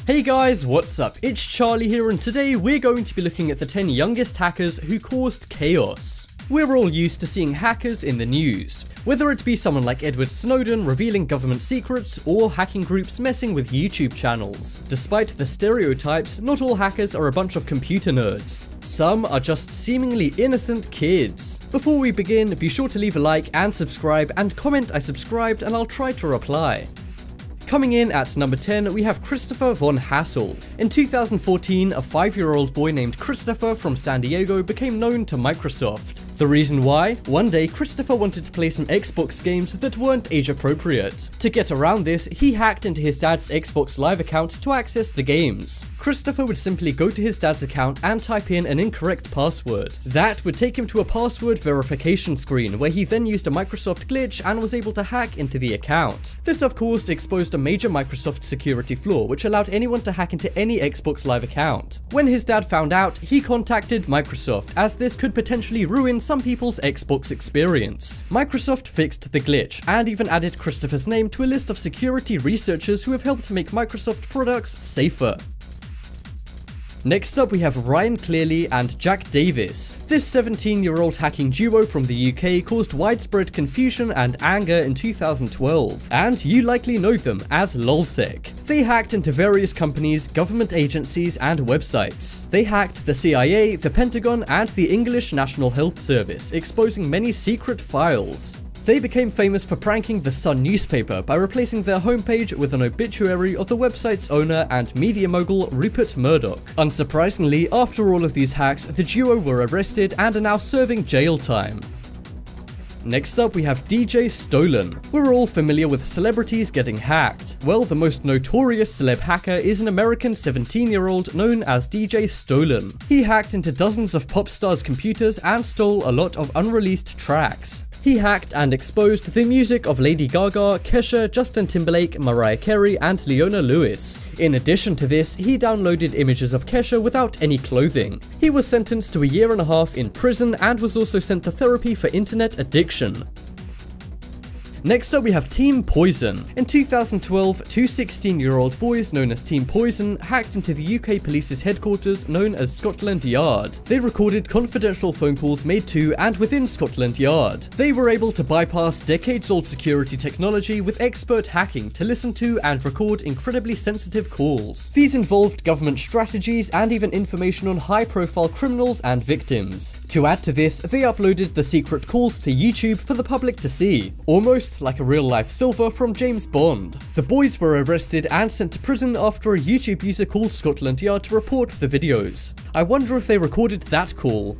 Hey guys, what's up? It's Charlie here, and today we're going to be looking at the 10 youngest hackers who caused chaos. We're all used to seeing hackers in the news, whether it be someone like Edward Snowden revealing government secrets or hacking groups messing with YouTube channels. Despite the stereotypes, not all hackers are a bunch of computer nerds. Some are just seemingly innocent kids. Before we begin, be sure to leave a like and subscribe, and comment I subscribed and I'll try to reply. Coming in at number 10, we have Christopher von Hassel. In 2014, a 5-year-old boy named Christopher from San Diego became known to Microsoft. The reason why? One day, Christopher wanted to play some Xbox games that weren't age appropriate. To get around this, he hacked into his dad's Xbox Live account to access the games. Christopher would simply go to his dad's account and type in an incorrect password. That would take him to a password verification screen, where he then used a Microsoft glitch and was able to hack into the account. This of course exposed a major Microsoft security flaw, which allowed anyone to hack into any Xbox Live account. When his dad found out, he contacted Microsoft, as this could potentially ruin some people's Xbox experience. Microsoft fixed the glitch and even added Christopher's name to a list of security researchers who have helped make Microsoft products safer. Next up, we have Ryan Cleary and Jack Davis. This 17-year-old hacking duo from the UK caused widespread confusion and anger in 2012, and you likely know them as LulzSec. They hacked into various companies, government agencies, and websites. They hacked the CIA, the Pentagon, and the English National Health Service, exposing many secret files. They became famous for pranking the Sun newspaper by replacing their homepage with an obituary of the website's owner and media mogul Rupert Murdoch. Unsurprisingly, after all of these hacks, the duo were arrested and are now serving jail time. Next up, we have DJ Stolen. We're all familiar with celebrities getting hacked. Well, the most notorious celeb hacker is an American 17-year-old known as DJ Stolen. He hacked into dozens of pop stars' computers and stole a lot of unreleased tracks. He hacked and exposed the music of Lady Gaga, Kesha, Justin Timberlake, Mariah Carey, and Leona Lewis. In addition to this, he downloaded images of Kesha without any clothing. He was sentenced to 1.5 years in prison and was also sent to therapy for internet addiction. Next up, we have Team Poison. In 2012, two 16-year-old boys known as Team Poison hacked into the UK police's headquarters known as Scotland Yard. They recorded confidential phone calls made to and within Scotland Yard. They were able to bypass decades-old security technology with expert hacking to listen to and record incredibly sensitive calls. These involved government strategies and even information on high-profile criminals and victims. To add to this, they uploaded the secret calls to YouTube for the public to see. Almost like a real-life Silver from James Bond. The boys were arrested and sent to prison after a YouTube user called Scotland Yard to report the videos. I wonder if they recorded that call.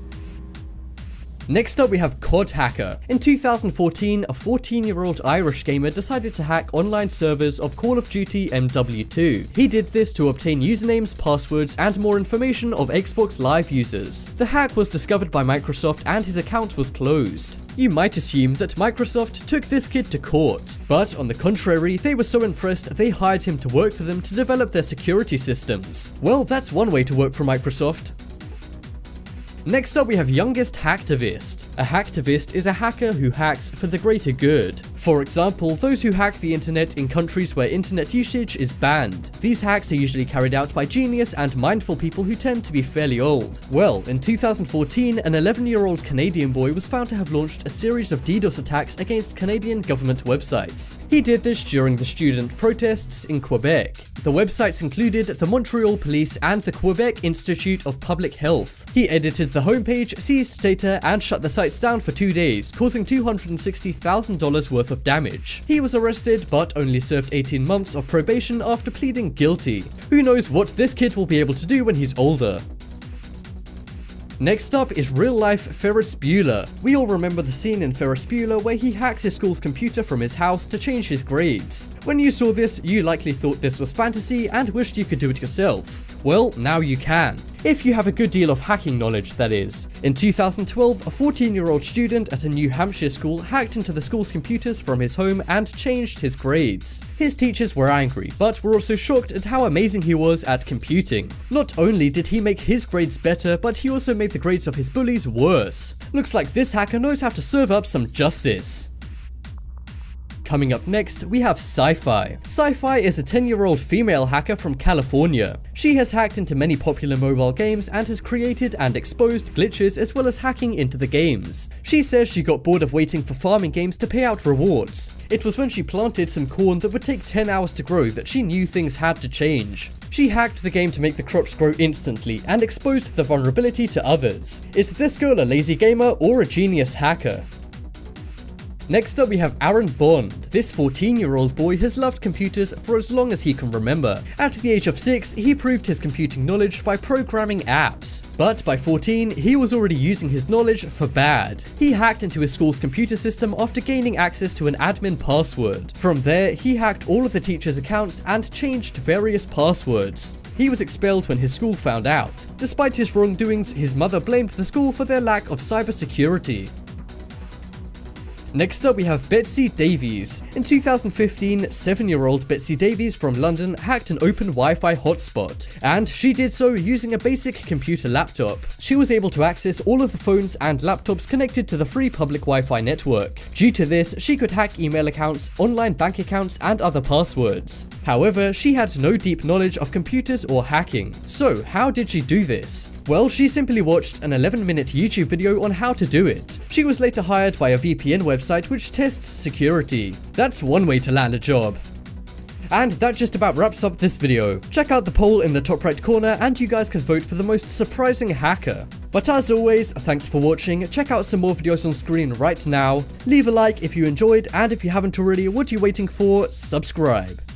Next up, we have COD Hacker. In 2014, a 14-year-old Irish gamer decided to hack online servers of Call of Duty MW2. He did this to obtain usernames, passwords, and more information of Xbox Live users. The hack was discovered by Microsoft and his account was closed. You might assume that Microsoft took this kid to court, but on the contrary, they were so impressed they hired him to work for them to develop their security systems. Well, that's one way to work for Microsoft. Next up, we have Youngest Hacktivist. A hacktivist is a hacker who hacks for the greater good. For example, those who hack the internet in countries where internet usage is banned. These hacks are usually carried out by genius and mindful people who tend to be fairly old. Well, in 2014, an 11-year-old Canadian boy was found to have launched a series of DDoS attacks against Canadian government websites. He did this during the student protests in Quebec. The websites included the Montreal Police and the Quebec Institute of Public Health. He edited the homepage, seized data, and shut the sites down for 2 days, causing $260,000 worth of damage. He was arrested, but only served 18 months of probation after pleading guilty. Who knows what this kid will be able to do when he's older. Next up is real-life Ferris Bueller. We all remember the scene in Ferris Bueller where he hacks his school's computer from his house to change his grades. When you saw this, you likely thought this was fantasy and wished you could do it yourself. Well, now you can. If you have a good deal of hacking knowledge, that is. In 2012, a 14-year-old student at a New Hampshire school hacked into the school's computers from his home and changed his grades. His teachers were angry, but were also shocked at how amazing he was at computing. Not only did he make his grades better, but he also made the grades of his bullies worse. Looks like this hacker knows how to serve up some justice. coming up next, we have Sci-Fi. Sci-Fi is a 10-year-old female hacker from California. She has hacked into many popular mobile games and has created and exposed glitches as well as hacking into the games. She says she got bored of waiting for farming games to pay out rewards. It was when she planted some corn that would take 10 hours to grow that she knew things had to change. She hacked the game to make the crops grow instantly and exposed the vulnerability to others. Is this girl a lazy gamer or a genius hacker? Next up we have Aaron Bond. This 14-year-old boy has loved computers for as long as he can remember. At the age of 6, he proved his computing knowledge by programming apps. But by 14, he was already using his knowledge for bad. He hacked into his school's computer system after gaining access to an admin password. From there, he hacked all of the teachers' accounts and changed various passwords. He was expelled when his school found out. Despite his wrongdoings, his mother blamed the school for their lack of cybersecurity. Next up we have Betsy Davies. In 2015, 7-year-old Betsy Davies from London hacked an open Wi-Fi hotspot, and she did so using a basic computer laptop. She was able to access all of the phones and laptops connected to the free public Wi-Fi network. Due to this, she could hack email accounts, online bank accounts, and other passwords. However, she had no deep knowledge of computers or hacking. So, how did she do this? Well, she simply watched an 11-minute YouTube video on how to do it. She was later hired by a VPN website which tests security. That's one way to land a job. And that just about wraps up this video. Check out the poll in the top right corner and you guys can vote for the most surprising hacker. But as always, thanks for watching. Check out some more videos on screen right now. Leave a like if you enjoyed, and if you haven't already, what are you waiting for? Subscribe.